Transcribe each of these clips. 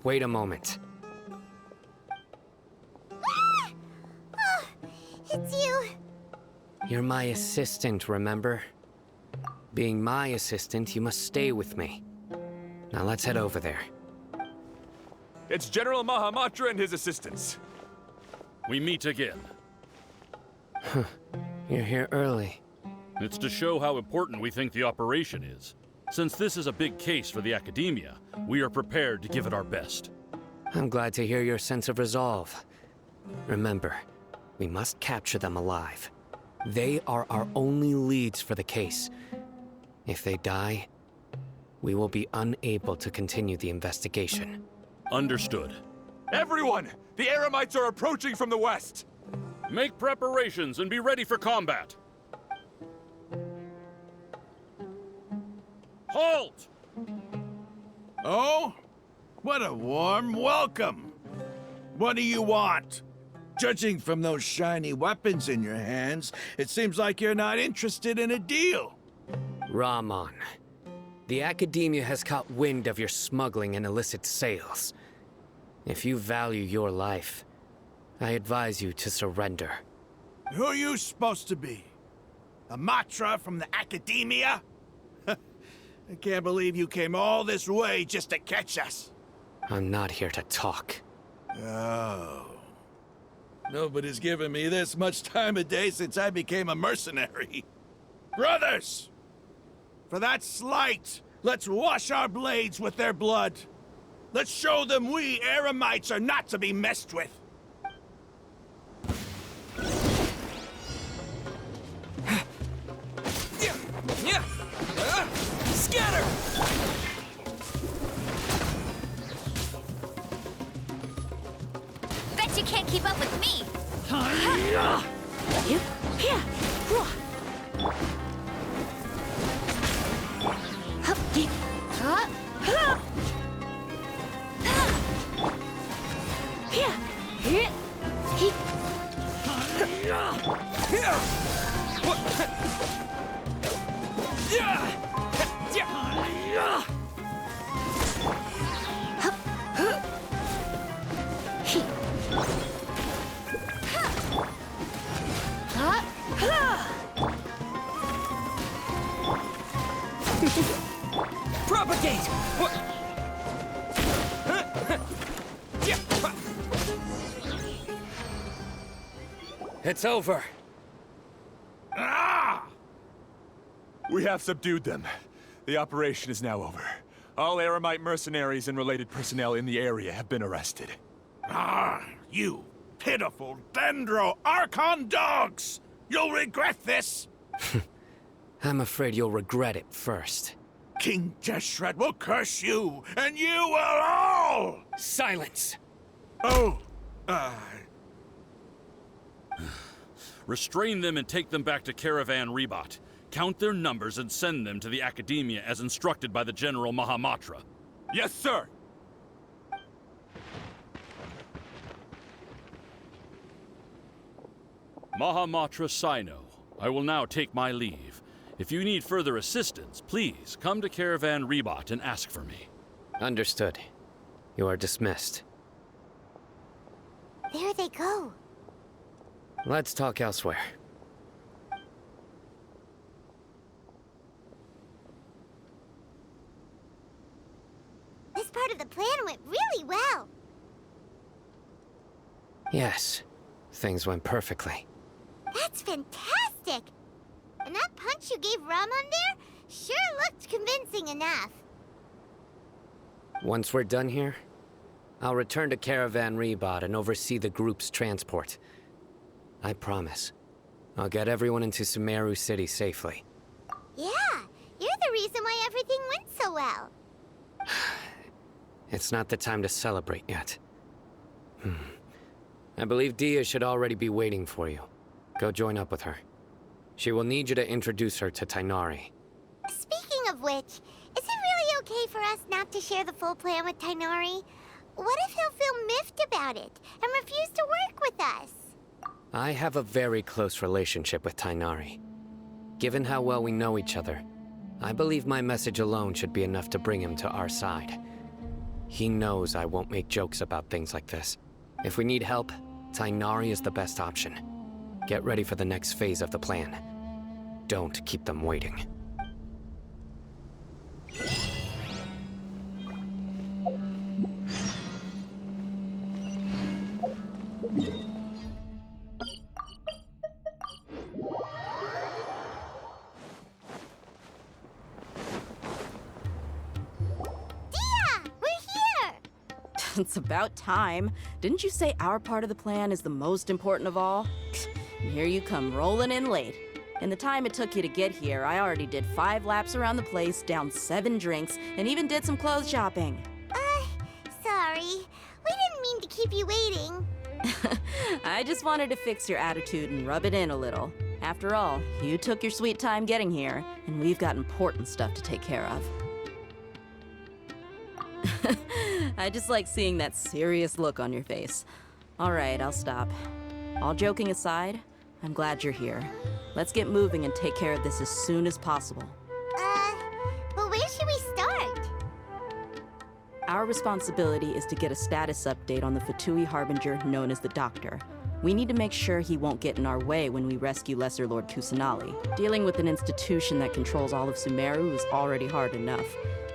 wait a moment. Ah! Oh, it's you. You're my assistant, remember? Being my assistant, you must stay with me. Now let's head over there. It's General Mahamatra and his assistants. We meet again. You're here early. It's to show how important we think the operation is. Since this is a big case for the Academia, we are prepared to give it our best. I'm glad to hear your sense of resolve. Remember, we must capture them alive. They are our only leads for the case. If they die, we will be unable to continue the investigation. Understood. Everyone! The Eremites are approaching from the west! Make preparations and be ready for combat. Halt! Oh? What a warm welcome! What do you want? Judging from those shiny weapons in your hands, it seems like you're not interested in a deal. Rahman, the Academia has caught wind of your smuggling and illicit sales. If you value your life, I advise you to surrender. Who are you supposed to be? A Matra from the Academia? I can't believe you came all this way just to catch us. I'm not here to talk. Oh. Nobody's given me this much time of day since I became a mercenary. Brothers! For that slight, let's wash our blades with their blood. Let's show them we Eremites are not to be messed with. Scatter! Bet you can't keep up with me. Propagate! It's over. Ah! We have subdued them. The operation is now over. All Eremite mercenaries and related personnel in the area have been arrested. Ah, you pitiful Dendro Archon dogs! You'll regret this! I'm afraid you'll regret it first. King Jeshret will curse you, and you will all! Silence! Oh, Restrain them and take them back to Caravan Rebot. Count their numbers and send them to the Academia as instructed by the General Mahamatra. Yes, sir! Mahamatra Sino, I will now take my leave. If you need further assistance, please come to Caravan Rebot and ask for me. Understood. You are dismissed. There they go. Let's talk elsewhere. This part of the plan went really well. Yes, things went perfectly. That's fantastic! And that punch you gave Rahman there sure looked convincing enough. Once we're done here, I'll return to Caravan Rebot and oversee the group's transport. I promise. I'll get everyone into Sumeru City safely. Yeah, you're the reason why everything went so well. It's not the time to celebrate yet. I believe Dia should already be waiting for you. Go join up with her. She will need you to introduce her to Tainari. Speaking of which, is it really okay for us not to share the full plan with Tainari? What if he'll feel miffed about it and refuse to work with us? I have a very close relationship with Tainari. Given how well we know each other, I believe my message alone should be enough to bring him to our side. He knows I won't make jokes about things like this. If we need help, Tainari is the best option. Get ready for the next phase of the plan. Don't keep them waiting. It's about time. Didn't you say our part of the plan is the most important of all? And here you come rolling in late. In the time it took you to get here, I already did 5 laps around the place, downed 7 drinks, and even did some clothes shopping. Sorry. We didn't mean to keep you waiting. I just wanted to fix your attitude and rub it in a little. After all, you took your sweet time getting here, and we've got important stuff to take care of. I just like seeing that serious look on your face. All right, I'll stop. All joking aside, I'm glad you're here. Let's get moving and take care of this as soon as possible. But where should we start? Our responsibility is to get a status update on the Fatui Harbinger known as the Doctor. We need to make sure he won't get in our way when we rescue Lesser Lord Kusanali. Dealing with an institution that controls all of Sumeru is already hard enough.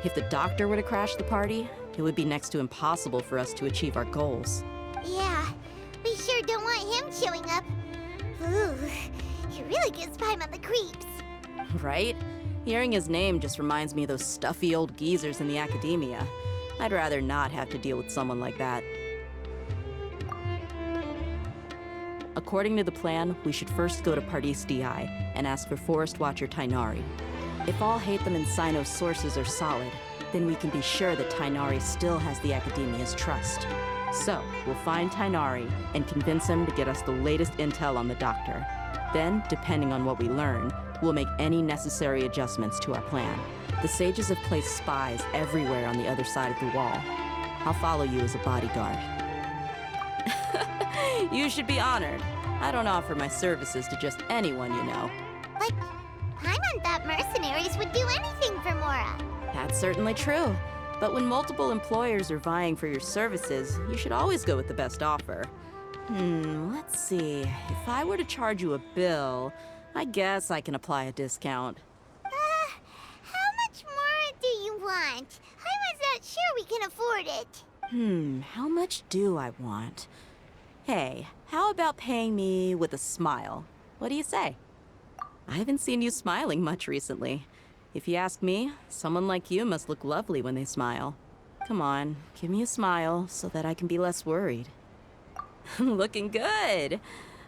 If the Doctor were to crash the party, it would be next to impossible for us to achieve our goals. Yeah, we sure don't want him showing up. Ooh, he really gives Paimon the creeps. Right? Hearing his name just reminds me of those stuffy old geezers in the academia. I'd rather not have to deal with someone like that. According to the plan, we should first go to Pardis DI and ask for Forest Watcher Tainari. If all Hatham and Sino's sources are solid, then we can be sure that Tainari still has the Academia's trust. So, we'll find Tainari and convince him to get us the latest intel on the Doctor. Then, depending on what we learn, we'll make any necessary adjustments to our plan. The sages have placed spies everywhere on the other side of the wall. I'll follow you as a bodyguard. You should be honored. I don't offer my services to just anyone, you know. But Paimon thought mercenaries would do anything for Mora. That's certainly true. But when multiple employers are vying for your services, you should always go with the best offer. Let's see. If I were to charge you a bill, I guess I can apply a discount. How much more do you want? Paimon's not sure we can afford it. How much do I want? Hey, how about paying me with a smile? What do you say? I haven't seen you smiling much recently. If you ask me, someone like you must look lovely when they smile. Come on, give me a smile so that I can be less worried. Looking good!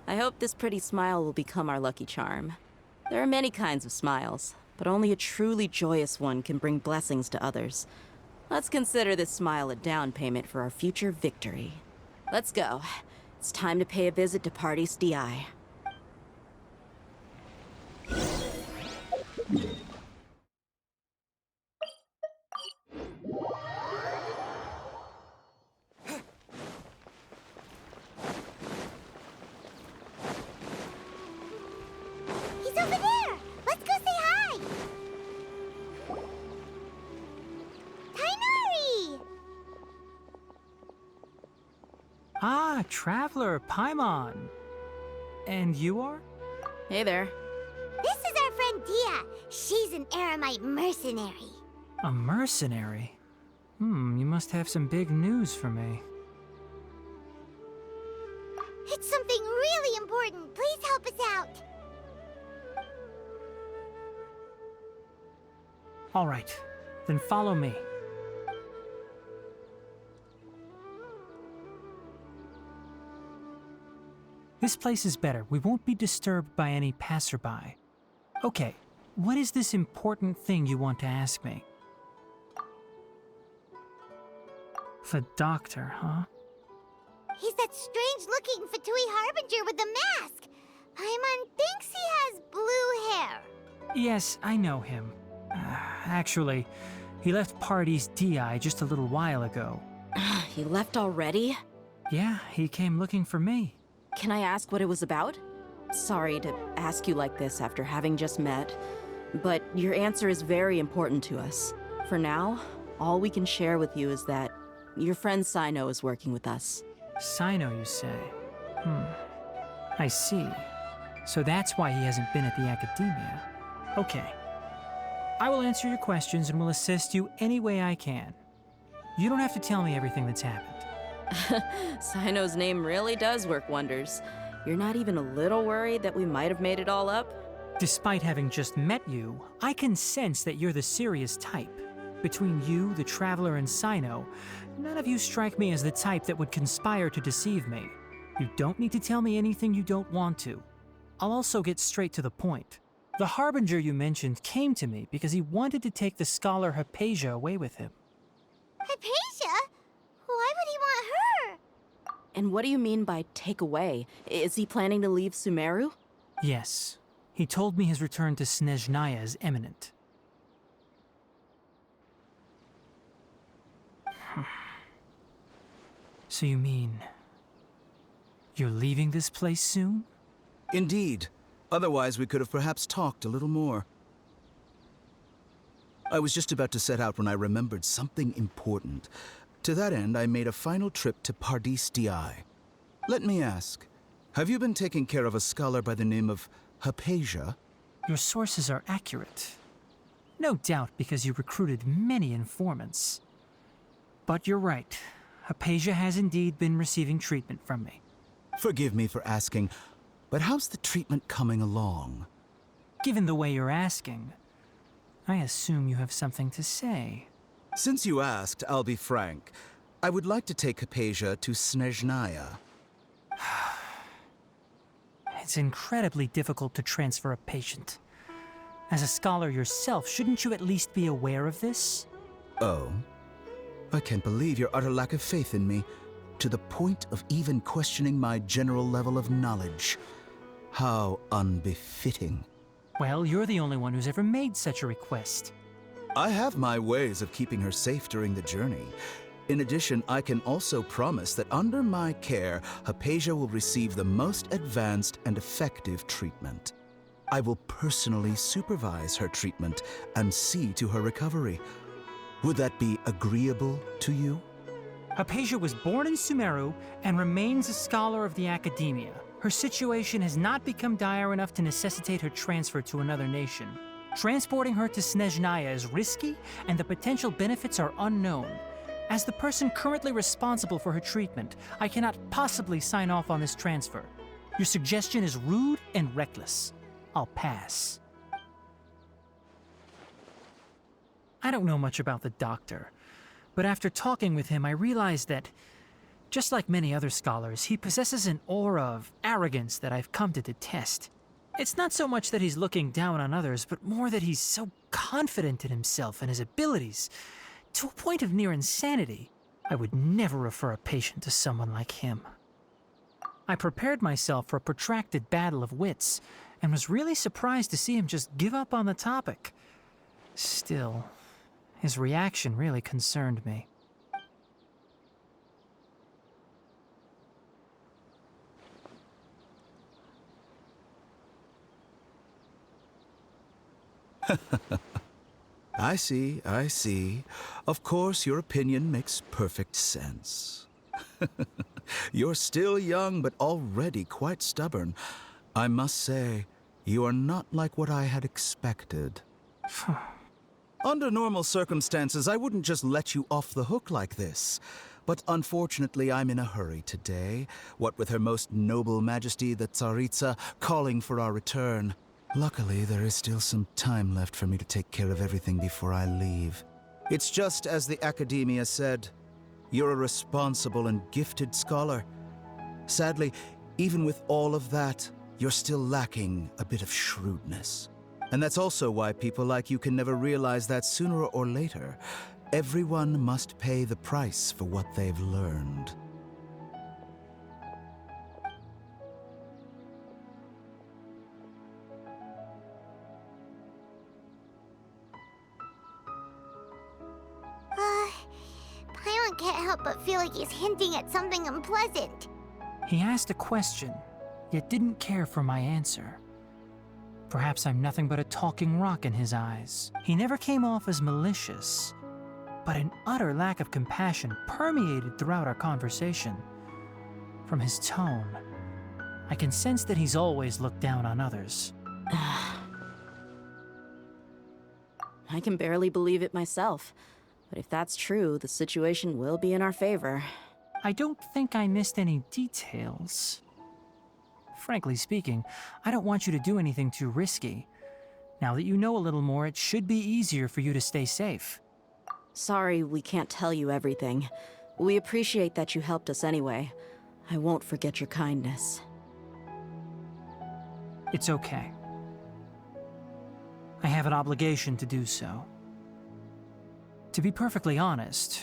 I hope this pretty smile will become our lucky charm. There are many kinds of smiles, but only a truly joyous one can bring blessings to others. Let's consider this smile a down payment for our future victory. Let's go. It's time to pay a visit to Pardis DI. He's over there! Let's go say hi! Tainari! Ah, Traveler, Paimon. And you are? Hey there. This is our friend Dia. She's an Aramite mercenary. A mercenary? You must have some big news for me. It's something really important. Please help us out. All right, then follow me. This place is better. We won't be disturbed by any passerby. Okay, what is this important thing you want to ask me? The Doctor, huh? He's that strange-looking Fatui Harbinger with the mask. Paimon thinks he has blue hair. Yes, I know him. Actually, he left Pardis DI just a little while ago. He left already? Yeah, he came looking for me. Can I ask what it was about? Sorry to ask you like this after having just met, but your answer is very important to us. For now, all we can share with you is that Your friend Sino is working with us. Sino, you say? I see. So that's why he hasn't been at the academia. Okay. I will answer your questions and will assist you any way I can. You don't have to tell me everything that's happened. Sino's name really does work wonders. You're not even a little worried that we might have made it all up? Despite having just met you, I can sense that you're the serious type. Between you, the Traveler, and Sino, none of you strike me as the type that would conspire to deceive me. You don't need to tell me anything you don't want to. I'll also get straight to the point. The Harbinger you mentioned came to me because he wanted to take the scholar Hypatia away with him. Hypatia? Why would he want her? And what do you mean by take away? Is he planning to leave Sumeru? Yes. He told me his return to Snezhnaya is imminent. So you mean... you're leaving this place soon? Indeed. Otherwise, we could have perhaps talked a little more. I was just about to set out when I remembered something important. To that end, I made a final trip to Pardis Di. Let me ask, have you been taking care of a scholar by the name of Hypatia? Your sources are accurate. No doubt because you recruited many informants. But you're right. Hypatia has indeed been receiving treatment from me. Forgive me for asking, but how's the treatment coming along? Given the way you're asking, I assume you have something to say. Since you asked, I'll be frank. I would like to take Hypatia to Snezhnaya. It's incredibly difficult to transfer a patient. As a scholar yourself, shouldn't you at least be aware of this? Oh? I can't believe your utter lack of faith in me, to the point of even questioning my general level of knowledge. How unbefitting. Well, you're the only one who's ever made such a request. I have my ways of keeping her safe during the journey. In addition, I can also promise that under my care, Hypatia will receive the most advanced and effective treatment. I will personally supervise her treatment and see to her recovery. Would that be agreeable to you? Hypatia was born in Sumeru and remains a scholar of the academia. Her situation has not become dire enough to necessitate her transfer to another nation. Transporting her to Snezhnaya is risky, and the potential benefits are unknown. As the person currently responsible for her treatment, I cannot possibly sign off on this transfer. Your suggestion is rude and reckless. I'll pass. I don't know much about the doctor, but after talking with him, I realized that, just like many other scholars, he possesses an aura of arrogance that I've come to detest. It's not so much that he's looking down on others, but more that he's so confident in himself and his abilities, to a point of near insanity. I would never refer a patient to someone like him. I prepared myself for a protracted battle of wits, and was really surprised to see him just give up on the topic. Still, his reaction really concerned me. I see, I see. Of course, your opinion makes perfect sense. You're still young, but already quite stubborn. I must say, you are not like what I had expected. Under normal circumstances, I wouldn't just let you off the hook like this. But unfortunately, I'm in a hurry today, what with Her Most Noble Majesty the Tsaritsa calling for our return. Luckily, there is still some time left for me to take care of everything before I leave. It's just as the Academia said, you're a responsible and gifted scholar. Sadly, even with all of that, you're still lacking a bit of shrewdness. And that's also why people like you can never realize that sooner or later, everyone must pay the price for what they've learned. Paimon can't help but feel like he's hinting at something unpleasant. He asked a question, yet didn't care for my answer. Perhaps I'm nothing but a talking rock in his eyes. He never came off as malicious, but an utter lack of compassion permeated throughout our conversation. From his tone, I can sense that he's always looked down on others. I can barely believe it myself. But if that's true, the situation will be in our favor. I don't think I missed any details. Frankly speaking, I don't want you to do anything too risky. Now that you know a little more, it should be easier for you to stay safe. Sorry we can't tell you everything. We appreciate that you helped us anyway. I won't forget your kindness. It's okay. I have an obligation to do so. To be perfectly honest,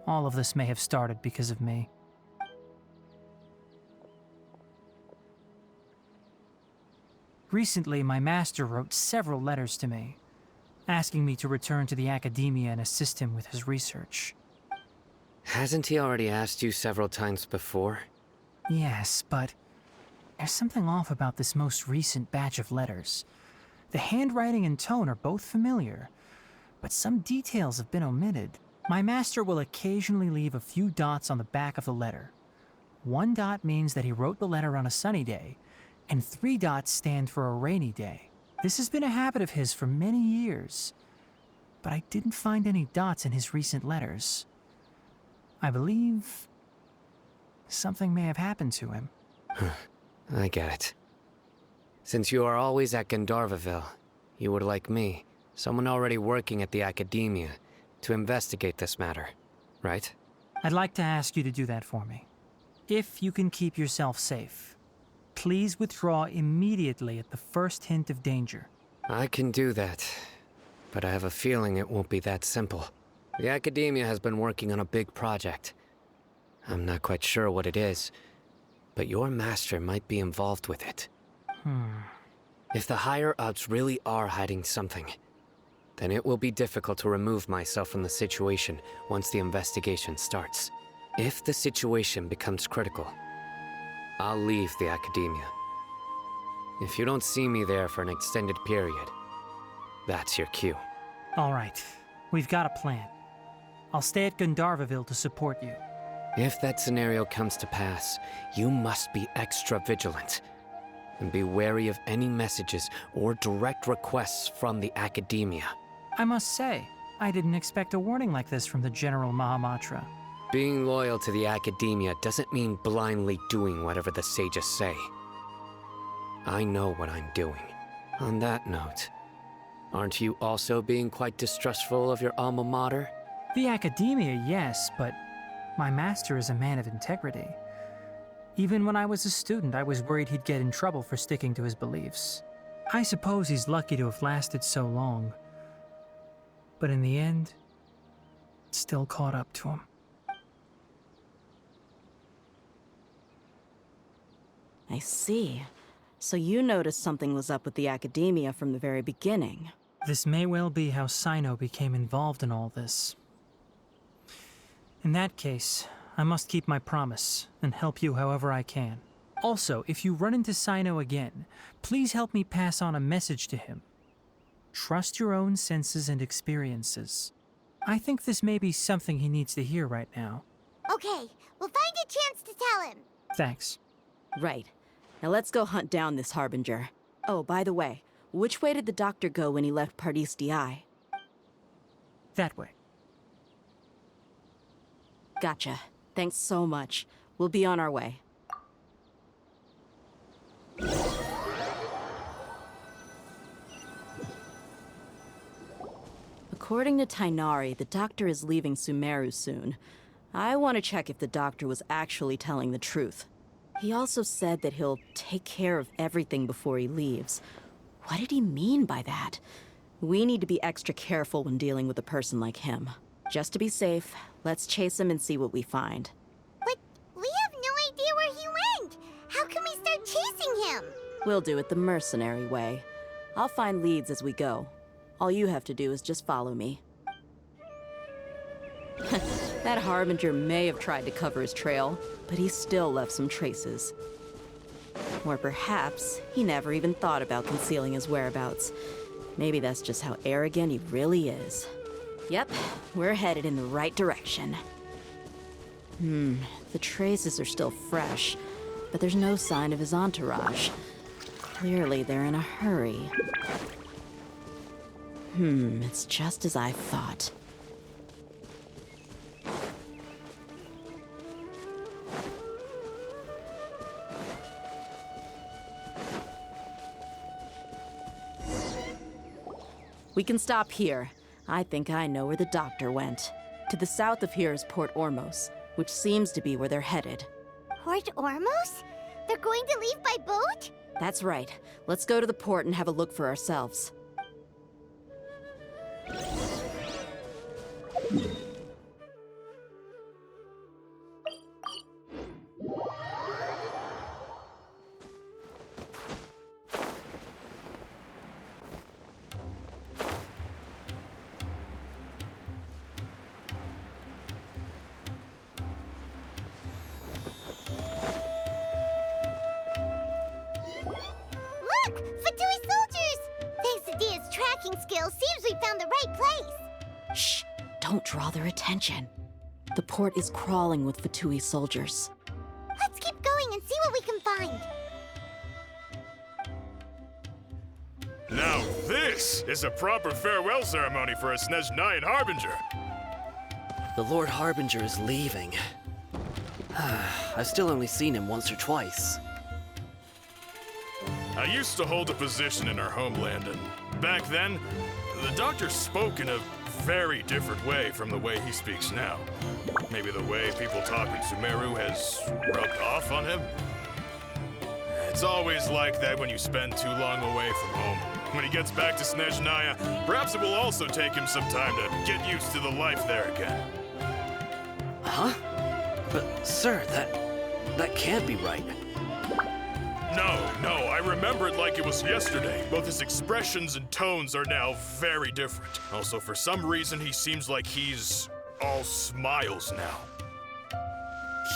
all of this may have started because of me. Recently, my master wrote several letters to me, asking me to return to the academia and assist him with his research. Hasn't he already asked you several times before? Yes, but there's something off about this most recent batch of letters. The handwriting and tone are both familiar, but some details have been omitted. My master will occasionally leave a few dots on the back of the letter. 1 dot means that he wrote the letter on a sunny day, and 3 dots stand for a rainy day. This has been a habit of his for many years, but I didn't find any dots in his recent letters. I believe something may have happened to him. I get it. Since you are always at Gandharvaville, you would like me, someone already working at the academia, to investigate this matter, right? I'd like to ask you to do that for me. If you can keep yourself safe, please withdraw immediately at the first hint of danger. I can do that, but I have a feeling it won't be that simple. The academia has been working on a big project. I'm not quite sure what it is, but your master might be involved with it. If the higher-ups really are hiding something, then it will be difficult to remove myself from the situation once the investigation starts. If the situation becomes critical, I'll leave the academia. If you don't see me there for an extended period, that's your cue. All right, we've got a plan. I'll stay at Gandharvaville to support you. If that scenario comes to pass, you must be extra vigilant. And be wary of any messages or direct requests from the academia. I must say, I didn't expect a warning like this from the General Mahamatra. Being loyal to the academia doesn't mean blindly doing whatever the sages say. I know what I'm doing. On that note, aren't you also being quite distrustful of your alma mater? The academia, yes, but my master is a man of integrity. Even when I was a student, I was worried he'd get in trouble for sticking to his beliefs. I suppose he's lucky to have lasted so long. But in the end, it still caught up to him. I see. So you noticed something was up with the academia from the very beginning. This may well be how Sino became involved in all this. In that case, I must keep my promise and help you however I can. Also, if you run into Sino again, please help me pass on a message to him. Trust your own senses and experiences. I think this may be something he needs to hear right now. Okay, we'll find a chance to tell him. Thanks. Right. Now let's go hunt down this Harbinger. Oh, by the way, which way did the doctor go when he left Pardis-Dii? That way. Gotcha. Thanks so much. We'll be on our way. According to Tainari, the doctor is leaving Sumeru soon. I want to check if the doctor was actually telling the truth. He also said that he'll take care of everything before he leaves. What did he mean by that? We need to be extra careful when dealing with a person like him. Just to be safe, let's chase him and see what we find. But we have no idea where he went. How can we start chasing him? We'll do it the mercenary way. I'll find leads as we go. All you have to do is just follow me. That Harbinger may have tried to cover his trail, but he still left some traces. Or perhaps he never even thought about concealing his whereabouts. Maybe that's just how arrogant he really is. Yep, we're headed in the right direction. The traces are still fresh, but there's no sign of his entourage. Clearly, they're in a hurry. It's just as I thought. We can stop here. I think I know where the doctor went. To the south of here is Port Ormos, which seems to be where they're headed. Port Ormos? They're going to leave by boat? That's right. Let's go to the port and have a look for ourselves. Look! Fatui soldiers! Thanks to Dia's tracking skills, seems we found the right place. Shh! Don't draw their attention. The port is crawling with Fatui soldiers. Let's keep going and see what we can find. Now this is a proper farewell ceremony for a Snezhnayan Harbinger. The Lord Harbinger is leaving. I've still only seen him once or twice. I used to hold a position in our homeland, and back then, the doctor spoke in a very different way from the way he speaks now. Maybe the way people talk in Sumeru has rubbed off on him? It's always like that when you spend too long away from home. When he gets back to Snezhnaya, perhaps it will also take him some time to get used to the life there again. Huh? But, sir, that can't be right. No, I remember it like it was yesterday. Both his expressions and tones are now very different. Also, for some reason, he seems like he's all smiles now.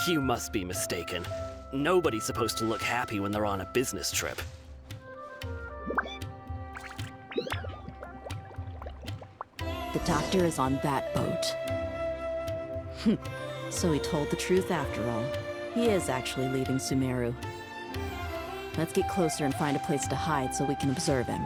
You must be mistaken. Nobody's supposed to look happy when they're on a business trip. The doctor is on that boat. So he told the truth after all. He is actually leaving Sumeru. Let's get closer and find a place to hide so we can observe him.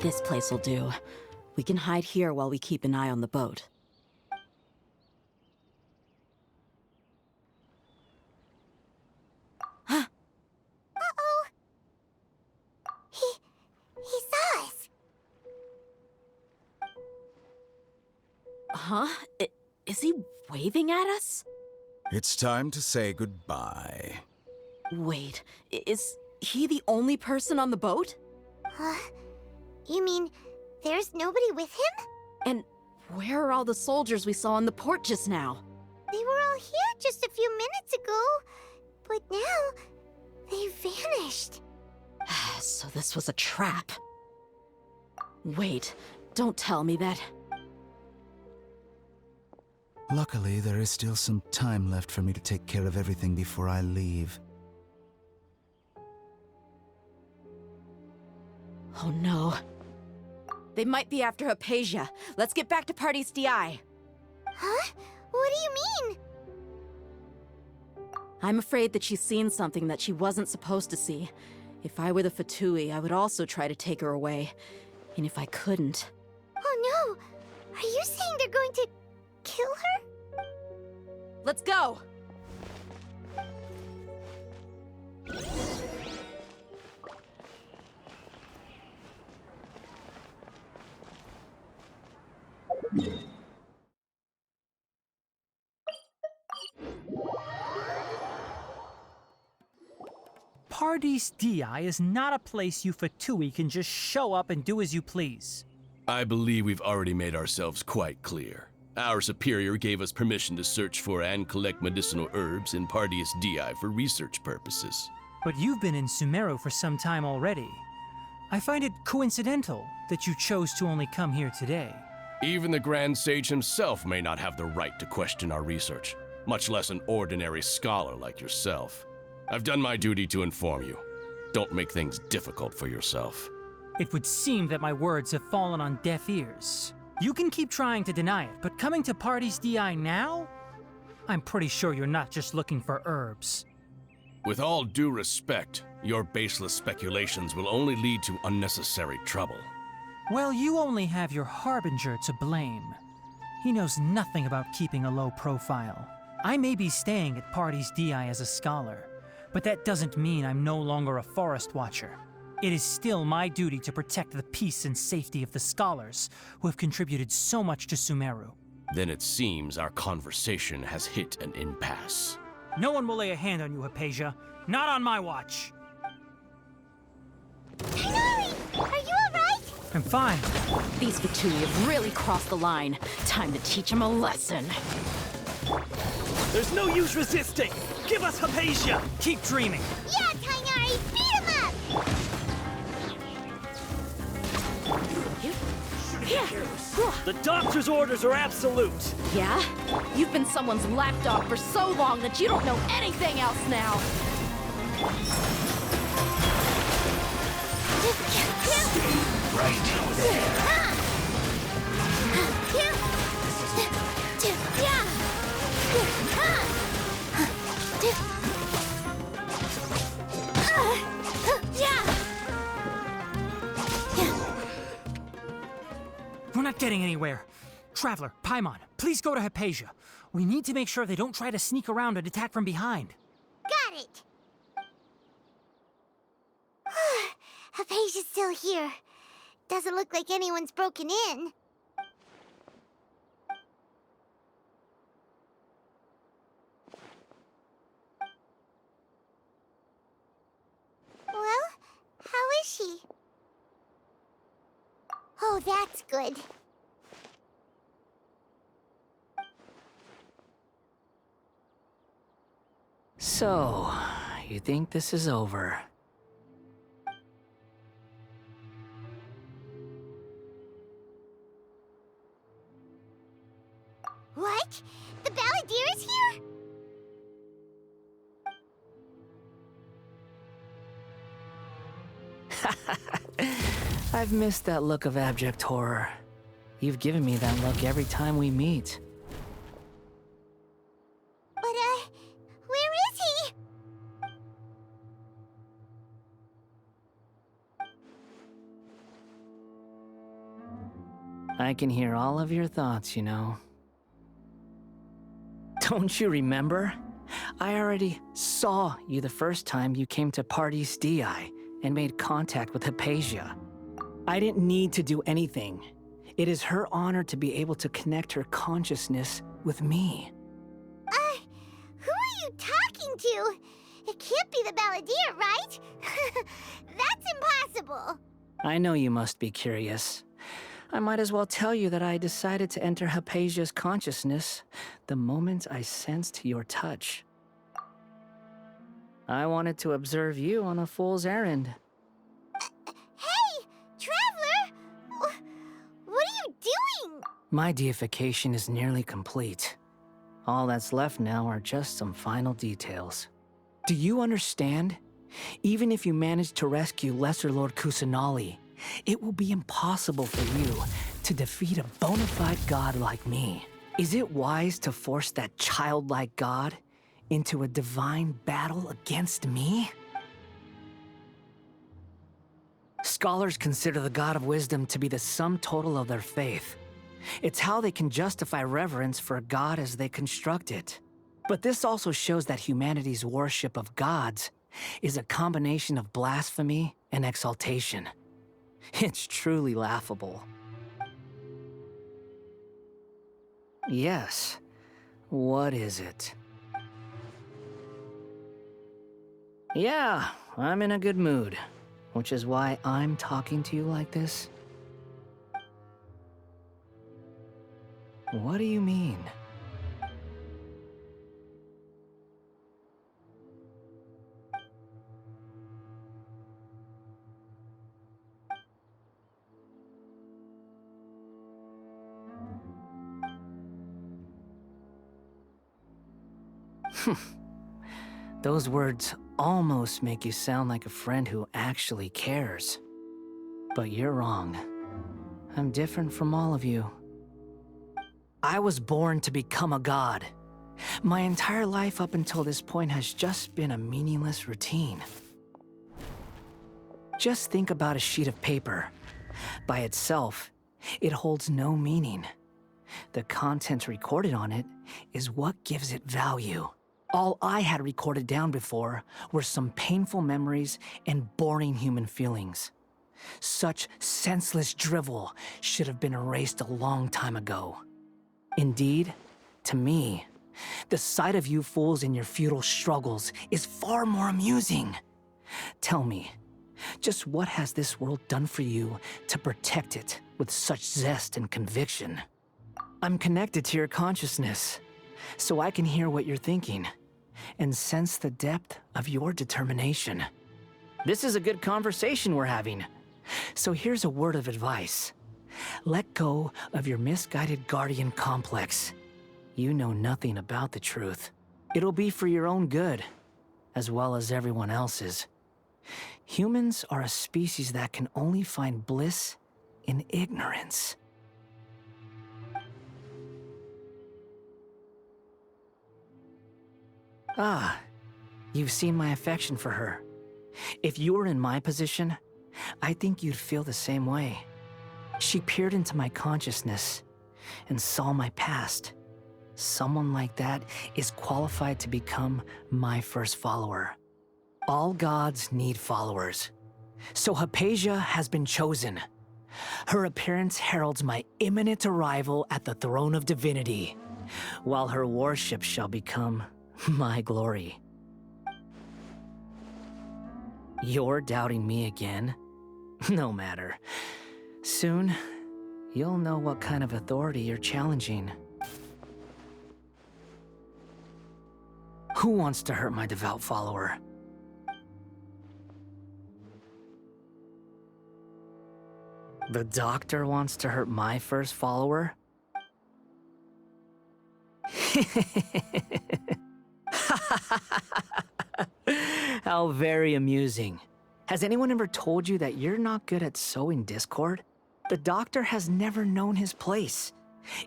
This place will do. We can hide here while we keep an eye on the boat. Uh-oh. He saw us. Huh? Is he waving at us? It's time to say goodbye. Wait, is he the only person on the boat? You mean there's nobody with him? And where are all the soldiers we saw in the port just now? They were all here just a few minutes ago, but now they vanished. So this was a trap. Wait, don't tell me that. Luckily, there is still some time left for me to take care of everything before I leave. Oh no. They might be after Hypatia. Let's get back to Party's DI. Huh? What do you mean? I'm afraid that she's seen something that she wasn't supposed to see. If I were the Fatui, I would also try to take her away. And if I couldn't... Oh no! Are you saying they're going to kill her? Let's go! Pardes Di is not a place you Fatui can just show up and do as you please. I believe we've already made ourselves quite clear. Our superior gave us permission to search for and collect medicinal herbs in Pardes Di for research purposes. But you've been in Sumeru for some time already. I find it coincidental that you chose to only come here today. Even the Grand Sage himself may not have the right to question our research, much less an ordinary scholar like yourself. I've done my duty to inform you. Don't make things difficult for yourself. It would seem that my words have fallen on deaf ears. You can keep trying to deny it, but coming to Party's DI now? I'm pretty sure you're not just looking for herbs. With all due respect, your baseless speculations will only lead to unnecessary trouble. Well, you only have your Harbinger to blame. He knows nothing about keeping a low profile. I may be staying at Party's DI as a scholar, but that doesn't mean I'm no longer a forest watcher. It is still my duty to protect the peace and safety of the scholars who have contributed so much to Sumeru. Then it seems our conversation has hit an impasse. No one will lay a hand on you, Hypatia. Not on my watch. Tighnari, are you alright? I'm fine. These Fatui have really crossed the line. Time to teach them a lesson. There's no use resisting! Give us Hypatia! Keep dreaming. Yeah, Tighnari, beat him up! The doctor's orders are absolute! Yeah? You've been someone's lapdog for so long that you don't know anything else now! Right there. We're not getting anywhere. Traveler, Paimon, please go to Hypatia. We need to make sure they don't try to sneak around and attack from behind. Got it! Hypatia's still here. Doesn't look like anyone's broken in. Well, how is she? Oh, that's good. So, you think this is over? What? The Balladeer is here? I've missed that look of abject horror. You've given me that look every time we meet. But, where is he? I can hear all of your thoughts, you know. Don't you remember? I already saw you the first time you came to Party's DI and made contact with Hypatia. I didn't need to do anything. It is her honor to be able to connect her consciousness with me. Who are you talking to? It can't be the Balladeer, right? That's impossible. I know you must be curious. I might as well tell you that I decided to enter Hypatia's consciousness the moment I sensed your touch. I wanted to observe you on a fool's errand. Hey, Traveler! What are you doing? My deification is nearly complete. All that's left now are just some final details. Do you understand? Even if you manage to rescue Lesser Lord Kusanali, it will be impossible for you to defeat a bona fide god like me. Is it wise to force that childlike god into a divine battle against me? Scholars consider the god of wisdom to be the sum total of their faith. It's how they can justify reverence for a god as they construct it. But this also shows that humanity's worship of gods is a combination of blasphemy and exaltation. It's truly laughable. Yes. What is it? Yeah, I'm in a good mood, which is why I'm talking to you like this. What do you mean? Those words almost make you sound like a friend who actually cares. But you're wrong. I'm different from all of you. I was born to become a god. My entire life up until this point has just been a meaningless routine. Just think about a sheet of paper. By itself, it holds no meaning. The content recorded on it is what gives it value. All I had recorded down before were some painful memories and boring human feelings. Such senseless drivel should have been erased a long time ago. Indeed, to me, the sight of you fools in your futile struggles is far more amusing. Tell me, just what has this world done for you to protect it with such zest and conviction? I'm connected to your consciousness, so I can hear what you're thinking and sense the depth of your determination. This is a good conversation we're having. So here's a word of advice. Let go of your misguided guardian complex. You know nothing about the truth. It'll be for your own good, as well as everyone else's. Humans are a species that can only find bliss in ignorance. Ah, you've seen my affection for her. If you were in my position, I think you'd feel the same way. She peered into my consciousness and saw my past. Someone like that is qualified to become my first follower. All gods need followers. So Hypatia has been chosen. Her appearance heralds my imminent arrival at the throne of divinity, while her worship shall become my glory. You're doubting me again? No matter. Soon, you'll know what kind of authority you're challenging. Who wants to hurt my devout follower? The doctor wants to hurt my first follower? How very amusing. Has anyone ever told you that you're not good at sowing discord? The doctor has never known his place.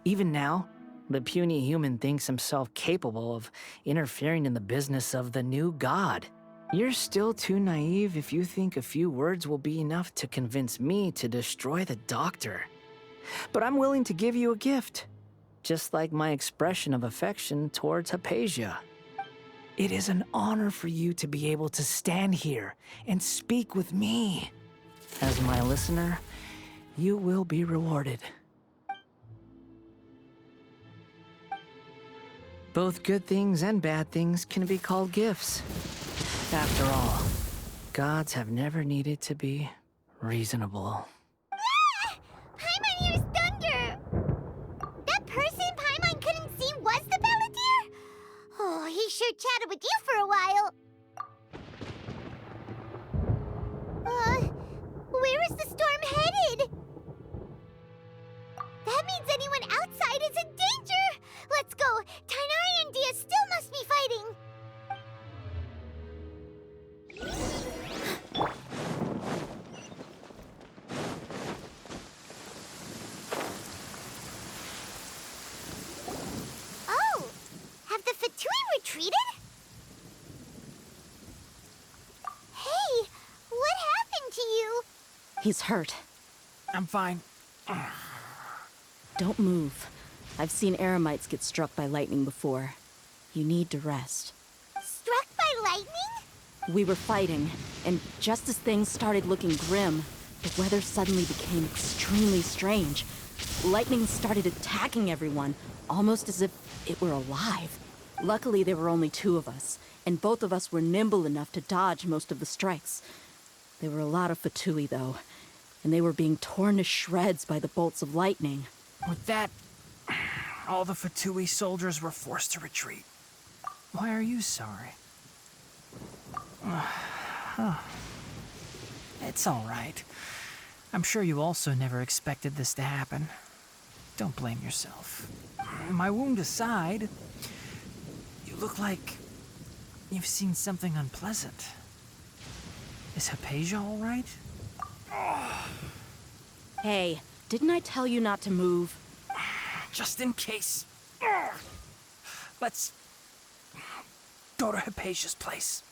Even now, the puny human thinks himself capable of interfering in the business of the new god. You're still too naive if you think a few words will be enough to convince me to destroy the doctor. But I'm willing to give you a gift, just like my expression of affection towards Hypatia. It is an honor for you to be able to stand here and speak with me. As my listener, you will be rewarded. Both good things and bad things can be called gifts. After all, gods have never needed to be reasonable. Ah! Paimon hears thunder! That person Paimon couldn't see was the Palantir? Oh, he sure chatted with you for a while. Where is the storm headed? That means anyone outside is in danger! Let's go! Tainari and Dia still must be fighting! Oh! Have the Fatui retreated? Hey! What happened to you? He's hurt. I'm fine. Don't move. I've seen Eremites get struck by lightning before. You need to rest. Struck by lightning? We were fighting, and just as things started looking grim, the weather suddenly became extremely strange. Lightning started attacking everyone, almost as if it were alive. Luckily, there were only two of us, and both of us were nimble enough to dodge most of the strikes. There were a lot of Fatui, though, and they were being torn to shreds by the bolts of lightning. With that, all the Fatui soldiers were forced to retreat. Why are you sorry? It's all right. I'm sure you also never expected this to happen. Don't blame yourself. My wound aside, you look like you've seen something unpleasant. Is Hypatia all right? Hey, didn't I tell you not to move? Just in case. Let's go to Hypatia's place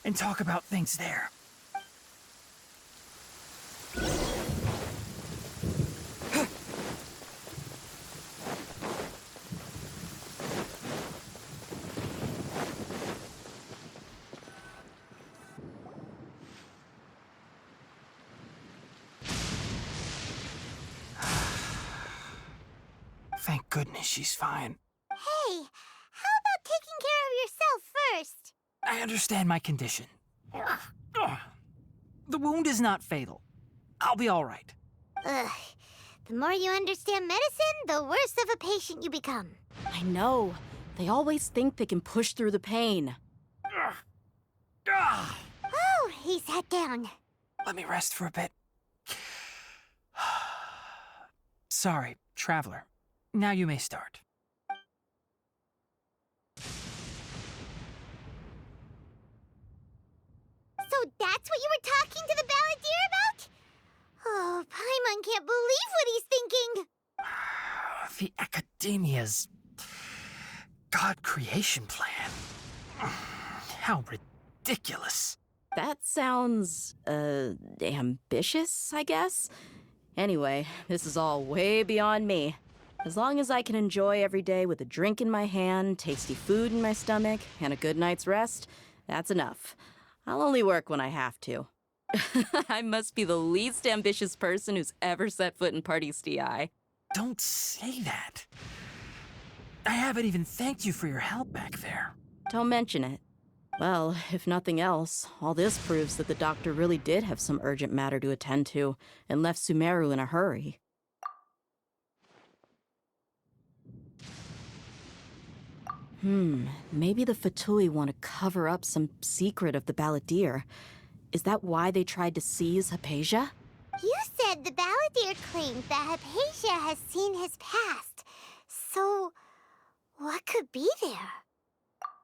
and talk about things there. Thank goodness she's fine. Hey, how about taking care of yourself first? I understand my condition. The wound is not fatal. I'll be all right. Ugh. The more you understand medicine, the worse of a patient you become. I know. They always think they can push through the pain. Oh, he sat down. Let me rest for a bit. Sorry, traveler. Now you may start. So that's what you were talking to the balladeer about? Oh, Paimon can't believe what he's thinking. The Academia's God creation plan. How ridiculous. That sounds, ambitious, I guess? Anyway, this is all way beyond me. As long as I can enjoy every day with a drink in my hand, tasty food in my stomach, and a good night's rest, that's enough. I'll only work when I have to. I must be the least ambitious person who's ever set foot in Party's DI. Don't say that. I haven't even thanked you for your help back there. Don't mention it. Well, if nothing else, all this proves that the doctor really did have some urgent matter to attend to and left Sumeru in a hurry. Maybe the Fatui want to cover up some secret of the balladeer. Is that why they tried to seize Hypatia? You said the balladeer claimed that Hypatia has seen his past. So, what could be there?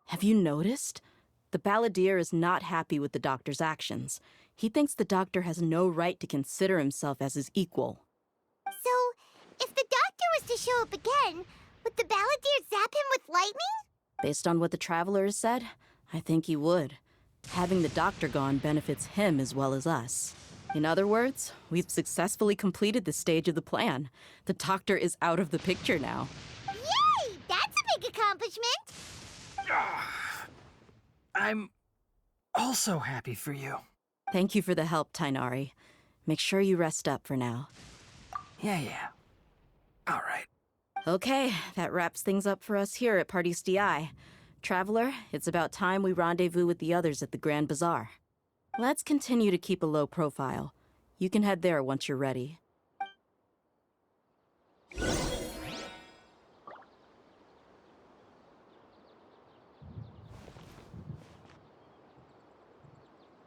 Have you noticed? The balladeer is not happy with the doctor's actions. He thinks the doctor has no right to consider himself as his equal. So, if the doctor was to show up again, would the balladeer zap him with lightning? Based on what the traveler has said, I think he would. Having the doctor gone benefits him as well as us. In other words, we've successfully completed this stage of the plan. The doctor is out of the picture now. Yay! That's a big accomplishment! I'm also happy for you. Thank you for the help, Tainari. Make sure you rest up for now. Yeah. All right. Okay, that wraps things up for us here at Party's DI. Traveler, it's about time we rendezvous with the others at the Grand Bazaar. Let's continue to keep a low profile. You can head there once you're ready.